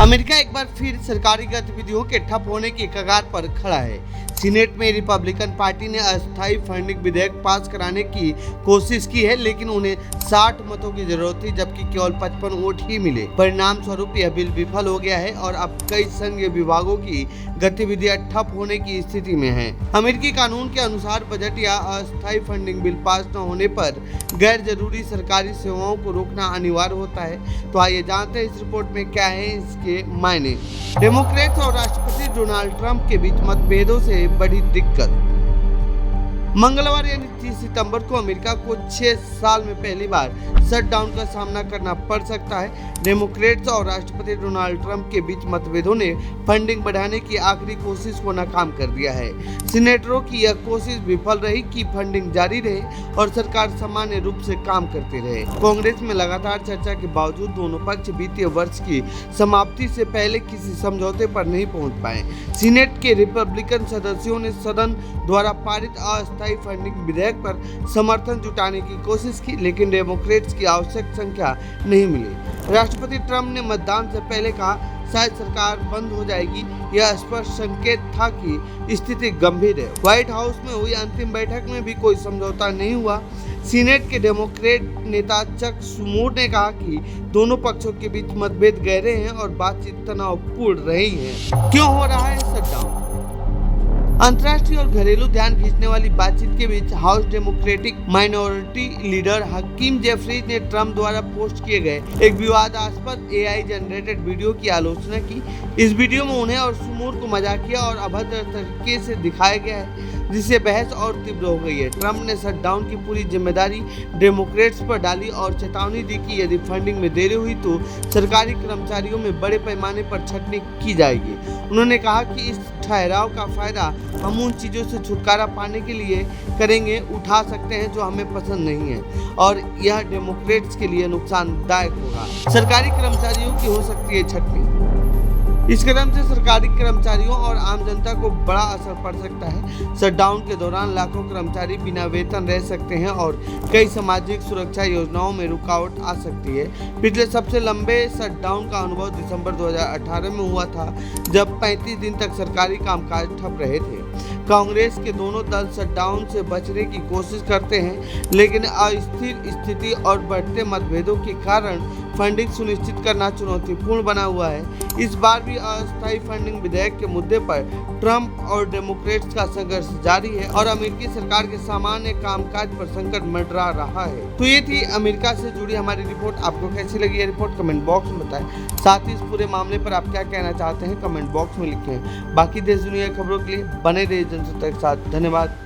America एक बार फिर सरकारी गतिविधियों के ठप होने की कगार पर खड़ा है। सीनेट में रिपब्लिकन पार्टी ने अस्थायी फंडिंग विधेयक पास कराने की कोशिश की है, लेकिन उन्हें 60 मतों की जरूरत थी, जबकि केवल 55 वोट ही मिले। परिणाम स्वरूप यह बिल विफल हो गया है और अब कई संघीय विभागों की गतिविधियां ठप होने की स्थिति में हैं। अमेरिकी कानून के अनुसार बजट या अस्थायी फंडिंग बिल पास न होने पर गैर जरूरी सरकारी सेवाओं को रोकना अनिवार्य होता है। तो आइए जानते हैं इस रिपोर्ट में क्या है इसके मायने। डेमोक्रेट्स और राष्ट्रपति डोनाल्ड ट्रंप के बीच मतभेदों से बड़ी दिक्कत। मंगलवार यानी 30 सितंबर को अमेरिका को 6 साल में पहली बार शटडाउन का सामना करना पड़ सकता है। डेमोक्रेट्स और राष्ट्रपति डोनाल्ड ट्रंप के बीच मतभेदों ने फंडिंग बढ़ाने की आखिरी कोशिश को नाकाम कर दिया है। सीनेटरों की यह कोशिश विफल रही कि फंडिंग जारी रहे और सरकार सामान्य रूप से काम करती रहे। कांग्रेस में लगातार चर्चा के बावजूद दोनों पक्ष वित्तीय वर्ष की समाप्ति से पहले किसी समझौते पर नहीं पहुंच पाए। सीनेट के रिपब्लिकन सदस्यों ने सदन द्वारा पारित अस्थायी फंडिंग विधेयक पर समर्थन जुटाने की कोशिश की, लेकिन डेमोक्रेट्स की आवश्यक संख्या नहीं मिली। राष्ट्रपति ट्रंप ने मतदान से पहले कहा शायद सरकार बंद हो जाएगी। यह स्पष्ट संकेत था कि स्थिति गंभीर है। व्हाइट हाउस में हुई अंतिम बैठक में भी कोई समझौता नहीं हुआ। सीनेट के डेमोक्रेट नेता चक शूमर ने कहा कि दोनों पक्षों के बीच मतभेद गहरे हैं और बातचीत तनावपूर्ण रही है। क्यों हो रहा है शटडाउन? अंतर्राष्ट्रीय और घरेलू ध्यान खींचने वाली बातचीत के बीच house democratic minority leader Hakeem Jefferies ने ट्रंप द्वारा पोस्ट किए गए एक विवादास्पद एआई जनरेटेड वीडियो की आलोचना की। इस वीडियो में उन्हें और शूमर को मजाकिया और अभद्र तरीके से दिखाया गया है, जिससे बहस और तीव्र हो गई है। ट्रंप ने शटडाउन की पूरी जिम्मेदारी डेमोक्रेट्स पर डाली और चेतावनी दी कि यदि फंडिंग में देरी हुई तो सरकारी कर्मचारियों में बड़े पैमाने पर छंटनी की जाएगी। उन्होंने कहा कि इस ठहराव का फायदा हम उन चीज़ों से छुटकारा पाने के लिए करेंगे उठा सकते हैं जो हमें पसंद नहीं है, और यह डेमोक्रेट्स के लिए नुकसानदायक होगा। सरकारी कर्मचारियों की हो सकती है छटनी। इस कदम से सरकारी कर्मचारियों और आम जनता को बड़ा असर पड़ सकता है। शटडाउन के दौरान लाखों कर्मचारी बिना वेतन रह सकते हैं और कई सामाजिक सुरक्षा योजनाओं में रुकावट आ सकती है। पिछले सबसे लंबे शटडाउन का अनुभव दिसंबर 2018 में हुआ था, जब 35 दिन तक सरकारी कामकाज ठप रहे थे। कांग्रेस के दोनों दल शटडाउन से बचने की कोशिश करते हैं, लेकिन अस्थिर स्थिति और बढ़ते मतभेदों के कारण फंडिंग सुनिश्चित करना चुनौतीपूर्ण बना हुआ है। इस बार भी अस्थायी फंडिंग विधेयक के मुद्दे पर ट्रंप और डेमोक्रेट्स का संघर्ष जारी है और अमेरिकी सरकार के सामान्य कामकाज पर संकट मंडरा रहा है। तो ये थी अमेरिका से जुड़ी हमारी रिपोर्ट। आपको कैसी लगी ये रिपोर्ट कमेंट बॉक्स में बताएं। साथ ही इस पूरे मामले पर आप क्या कहना चाहते हैं कमेंट बॉक्स में लिखें। बाकी देश दुनिया की खबरों के लिए बने रहिए जनसत्ता के साथ। धन्यवाद।